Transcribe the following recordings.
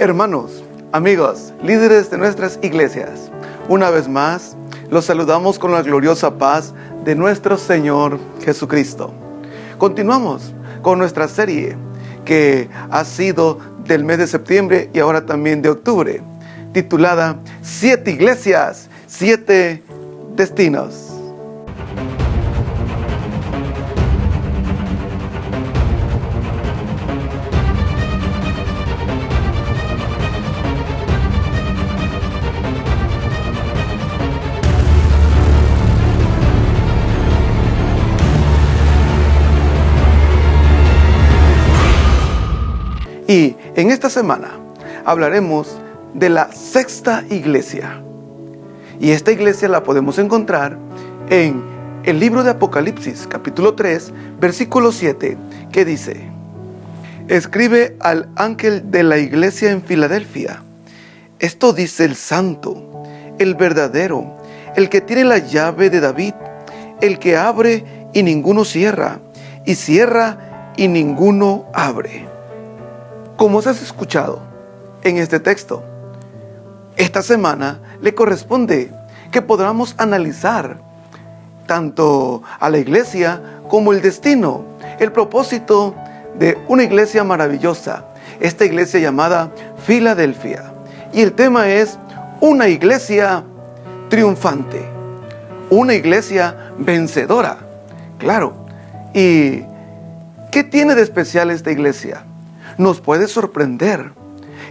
Hermanos, amigos, líderes de nuestras iglesias, una vez más, los saludamos con la gloriosa paz de nuestro Señor Jesucristo. Continuamos con nuestra serie que ha sido del mes de septiembre y ahora también de octubre, titulada 7 iglesias, 7 destinos. Y en esta semana hablaremos de la sexta iglesia. Y esta iglesia la podemos encontrar en el libro de Apocalipsis, capítulo 3, versículo 7, que dice: Escribe al ángel de la iglesia en Filadelfia. Esto dice el santo, el verdadero, el que tiene la llave de David, el que abre y ninguno cierra, y cierra y ninguno abre. Como os has escuchado en este texto, esta semana le corresponde que podamos analizar tanto a la iglesia como el destino, el propósito de una iglesia maravillosa, esta iglesia llamada Filadelfia. Y el tema es una iglesia triunfante, una iglesia vencedora. Claro, ¿y qué tiene de especial esta iglesia? Nos puede sorprender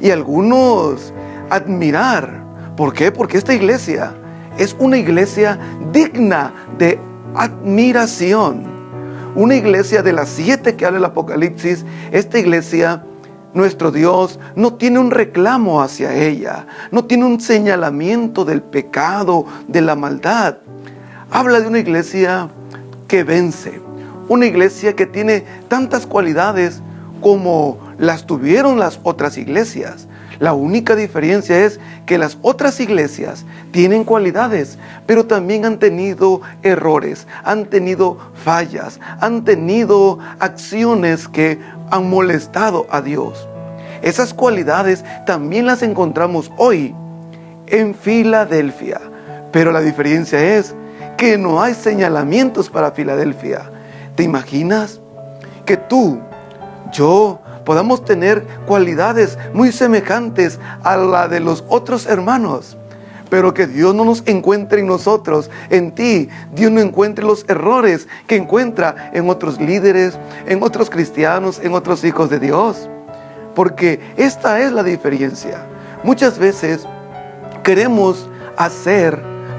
y algunos admirar. ¿Por qué? Porque esta iglesia es una iglesia digna de admiración. Una iglesia de las 7 que habla el Apocalipsis. Esta iglesia, nuestro Dios, no tiene un reclamo hacia ella. No tiene un señalamiento del pecado, de la maldad. Habla de una iglesia que vence. Una iglesia que tiene tantas cualidades como las tuvieron las otras iglesias. La única diferencia es que las otras iglesias tienen cualidades, pero también han tenido errores, han tenido fallas, han tenido acciones que han molestado a Dios. Esas cualidades también las encontramos hoy en Filadelfia, pero la diferencia es que no hay señalamientos para Filadelfia. ¿Te imaginas que tú, yo, podamos tener cualidades muy semejantes a la de los otros hermanos, pero que Dios no nos encuentre en nosotros, en ti? Dios no encuentre los errores que encuentra en otros líderes, en otros cristianos, en otros hijos de Dios. Porque esta es la diferencia. Muchas veces queremos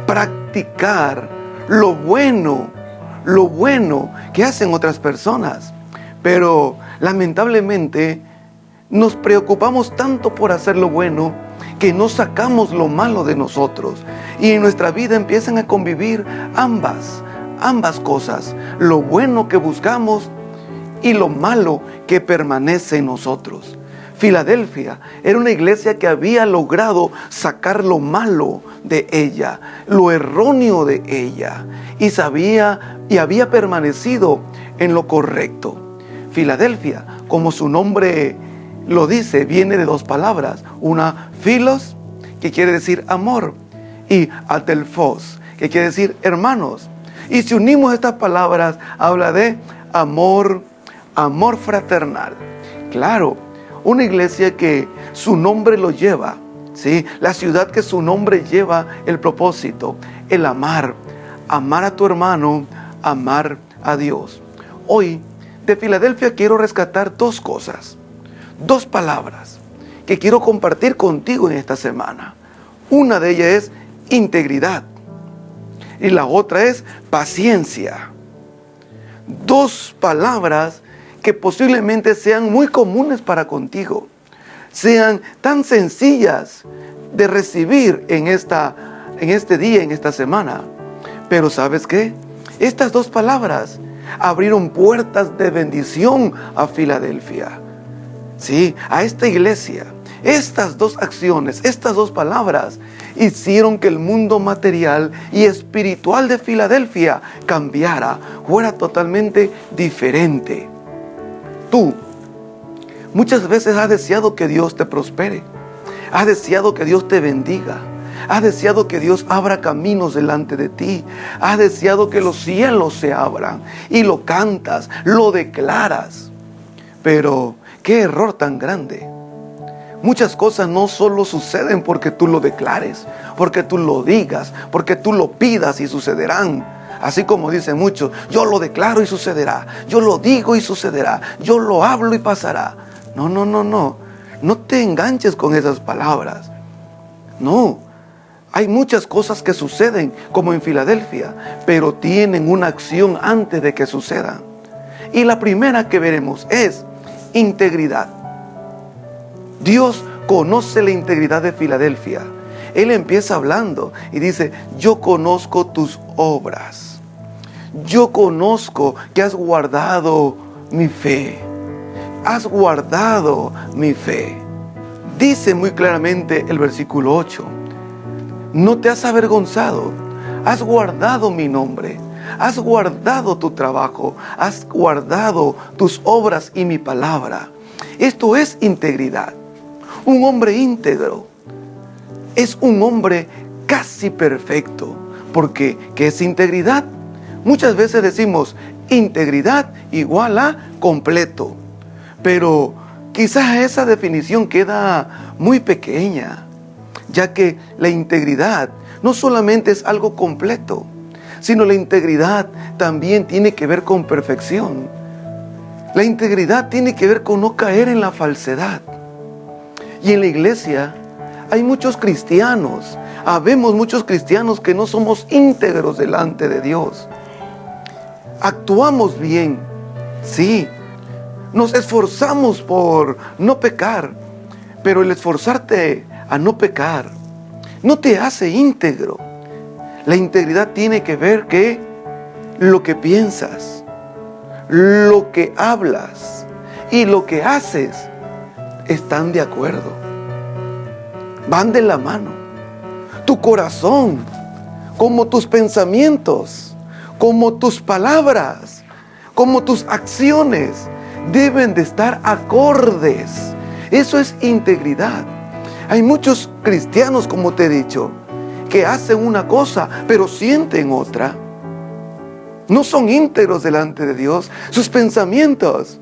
practicar lo bueno que hacen otras personas, pero lamentablemente nos preocupamos tanto por hacer lo bueno que no sacamos lo malo de nosotros, y en nuestra vida empiezan a convivir ambas cosas, lo bueno que buscamos y lo malo que permanece en nosotros. Filadelfia era una iglesia que había logrado sacar lo malo de ella, lo erróneo de ella, y había permanecido en lo correcto. Filadelfia, como su nombre lo dice, viene de 2 palabras. Una, filos, que quiere decir amor, y adelphos, que quiere decir hermanos. Y si unimos estas palabras, habla de amor fraternal. Claro, una iglesia que su nombre lo lleva, ¿sí? La ciudad que su nombre lleva el propósito, el amar a tu hermano, amar a Dios. Hoy, de Filadelfia quiero rescatar 2 cosas, 2 palabras que quiero compartir contigo en esta semana. Una de ellas es integridad y la otra es paciencia. 2 palabras que posiblemente sean muy comunes para contigo, sean tan sencillas de recibir en este día, en esta semana. Pero ¿sabes qué? Estas 2 palabras abrieron puertas de bendición a Filadelfia. Sí, a esta iglesia. Estas 2 acciones, estas 2 palabras hicieron que el mundo material y espiritual de Filadelfia cambiara, fuera totalmente diferente. Tú muchas veces has deseado que Dios te prospere. Has deseado que Dios te bendiga. Has deseado que Dios abra caminos delante de ti. Has deseado que los cielos se abran. Y lo cantas, lo declaras. Pero, qué error tan grande. Muchas cosas no solo suceden porque tú lo declares, porque tú lo digas, porque tú lo pidas y sucederán. Así como dicen muchos, yo lo declaro y sucederá. Yo lo digo y sucederá. Yo lo hablo y pasará. No. No te enganches con esas palabras. No. Hay muchas cosas que suceden, como en Filadelfia, pero tienen una acción antes de que sucedan. Y la primera que veremos es integridad. Dios conoce la integridad de Filadelfia. Él empieza hablando y dice, yo conozco tus obras. Yo conozco que has guardado mi fe. Has guardado mi fe. Dice muy claramente el versículo 8. No te has avergonzado. Has guardado mi nombre. Has guardado tu trabajo. Has guardado tus obras y mi palabra. Esto es integridad. Un hombre íntegro es un hombre casi perfecto. Porque, ¿qué es integridad? Muchas veces decimos integridad igual a completo. Pero quizás esa definición queda muy pequeña, ya que la integridad no solamente es algo completo, sino la integridad también tiene que ver con perfección. La integridad tiene que ver con no caer en la falsedad. Y en la iglesia hay muchos cristianos, habemos muchos cristianos que no somos íntegros delante de Dios. Actuamos bien, sí, nos esforzamos por no pecar, pero el esforzarte a no pecar no te hace íntegro. La integridad tiene que ver que lo que piensas, lo que hablas y lo que haces están de acuerdo. Van de la mano. Tu corazón, como tus pensamientos, como tus palabras, como tus acciones, deben de estar acordes. Eso es integridad. Hay muchos cristianos, como te he dicho, que hacen una cosa, pero sienten otra. No son íntegros delante de Dios. Sus pensamientos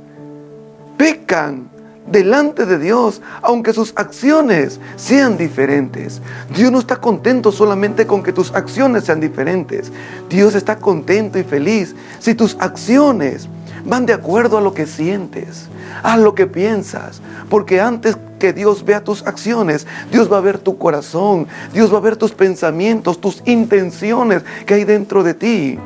pecan delante de Dios, aunque sus acciones sean diferentes. Dios no está contento solamente con que tus acciones sean diferentes. Dios está contento y feliz si tus acciones van de acuerdo a lo que sientes, a lo que piensas. Porque antes que Dios vea tus acciones, Dios va a ver tu corazón, Dios va a ver tus pensamientos, tus intenciones que hay dentro de ti.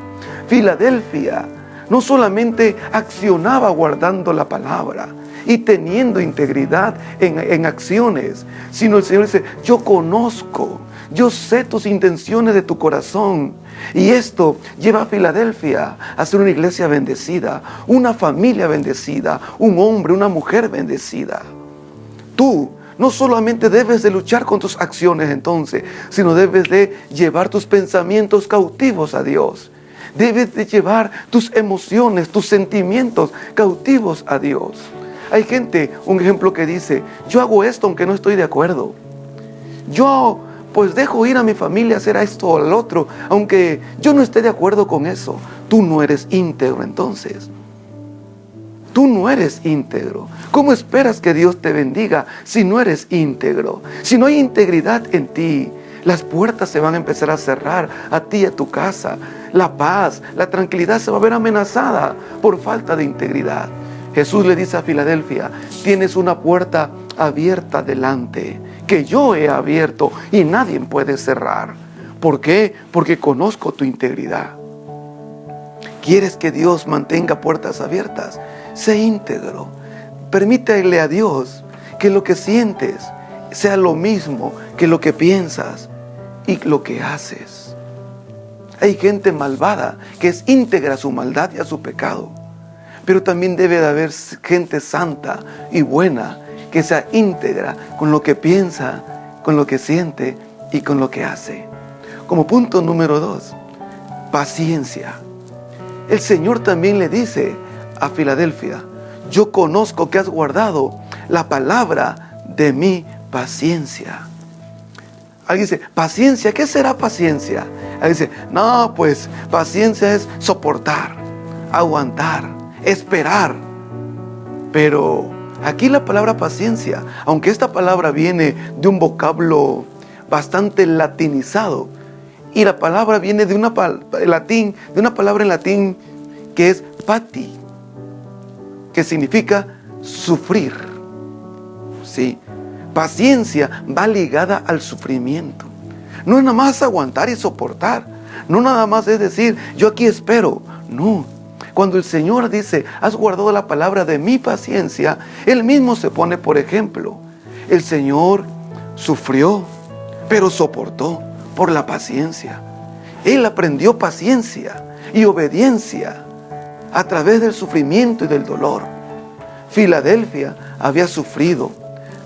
Filadelfia no solamente accionaba guardando la palabra y teniendo integridad en acciones, sino el Señor dice, yo conozco, yo sé tus intenciones de tu corazón. Y esto lleva a Filadelfia a ser una iglesia bendecida, una familia bendecida, un hombre, una mujer bendecida. Tú no solamente debes de luchar con tus acciones entonces, sino debes de llevar tus pensamientos cautivos a Dios. Debes de llevar tus emociones, tus sentimientos cautivos a Dios. Hay gente, un ejemplo que dice, yo hago esto aunque no estoy de acuerdo. Yo pues dejo ir a mi familia a hacer esto o al otro, aunque yo no esté de acuerdo con eso. Tú no eres íntegro entonces. Tú no eres íntegro. ¿Cómo esperas que Dios te bendiga si no eres íntegro? Si no hay integridad en ti, las puertas se van a empezar a cerrar a ti y a tu casa. La paz, la tranquilidad se va a ver amenazada por falta de integridad. Jesús le dice a Filadelfia, tienes una puerta abierta delante, que yo he abierto y nadie puede cerrar. ¿Por qué? Porque conozco tu integridad. ¿Quieres que Dios mantenga puertas abiertas? Sé íntegro. Permítele a Dios que lo que sientes sea lo mismo que lo que piensas y lo que haces. Hay gente malvada que es íntegra a su maldad y a su pecado. Pero también debe de haber gente santa y buena que sea íntegra con lo que piensa, con lo que siente y con lo que hace. Como punto número 2, paciencia. El Señor también le dice a Filadelfia, yo conozco que has guardado la palabra de mi paciencia. Alguien dice, paciencia, ¿qué será paciencia? Alguien dice, no, pues paciencia es soportar, aguantar, esperar. Pero aquí la palabra paciencia, aunque esta palabra viene de un vocablo bastante latinizado, y la palabra viene de una palabra en latín que es pati, que significa sufrir. Sí, paciencia va ligada al sufrimiento. No es nada más aguantar y soportar. No nada más es decir, yo aquí espero. No. Cuando el Señor dice, has guardado la palabra de mi paciencia, Él mismo se pone por ejemplo. El Señor sufrió, pero soportó por la paciencia. Él aprendió paciencia y obediencia a través del sufrimiento y del dolor. Filadelfia había sufrido.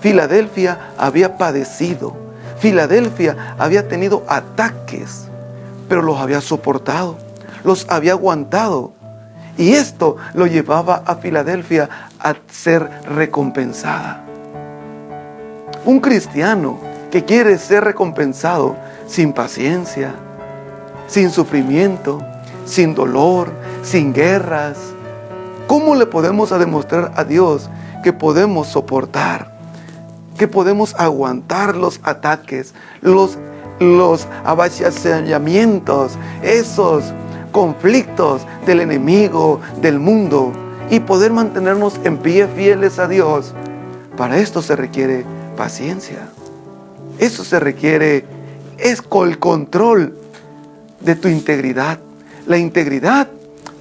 Filadelfia había padecido. Filadelfia había tenido ataques, pero los había soportado, los había aguantado. Y esto lo llevaba a Filadelfia a ser recompensada. Un cristiano que quiere ser recompensado sin paciencia, sin sufrimiento, sin dolor, sin guerras, ¿cómo le podemos demostrar a Dios que podemos soportar, que podemos aguantar los ataques, los avasallamientos, esos conflictos del enemigo, del mundo, y poder mantenernos en pie fieles a Dios? Para esto se requiere paciencia. Eso se requiere, es el control de tu integridad. La integridad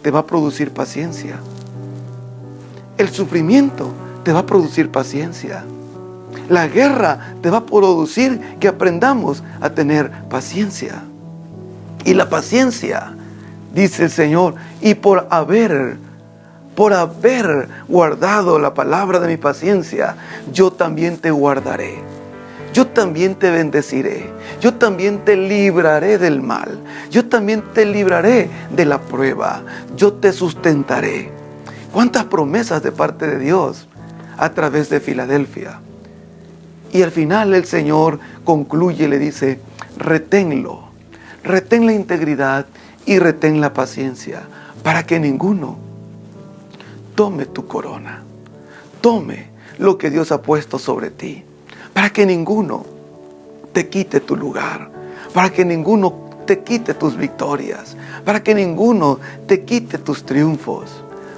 te va a producir paciencia. El sufrimiento te va a producir paciencia. La guerra te va a producir que aprendamos a tener paciencia. Y la paciencia, dice el Señor, y por haber guardado la palabra de mi paciencia, yo también te guardaré. Yo también te bendeciré. Yo también te libraré del mal. Yo también te libraré de la prueba. Yo te sustentaré. ¿Cuántas promesas de parte de Dios a través de Filadelfia? Y al final el Señor concluye y le dice, reténlo. Retén la integridad y retén la paciencia, para que ninguno tome tu corona. Tome lo que Dios ha puesto sobre ti. Para que ninguno te quite tu lugar. Para que ninguno te quite tus victorias. Para que ninguno te quite tus triunfos.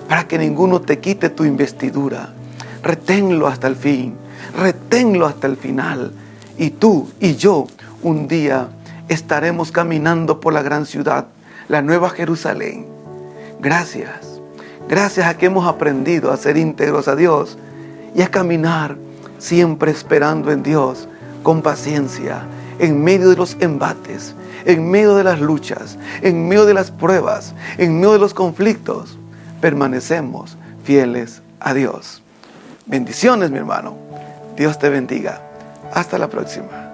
Para que ninguno te quite tu investidura. Reténlo hasta el fin. Reténlo hasta el final. Y tú y yo un día estaremos caminando por la gran ciudad, la Nueva Jerusalén. Gracias. Gracias a que hemos aprendido a ser íntegros a Dios y a caminar siempre esperando en Dios con paciencia, en medio de los embates, en medio de las luchas, en medio de las pruebas, en medio de los conflictos. Permanecemos fieles a Dios. Bendiciones, mi hermano. Dios te bendiga. Hasta la próxima.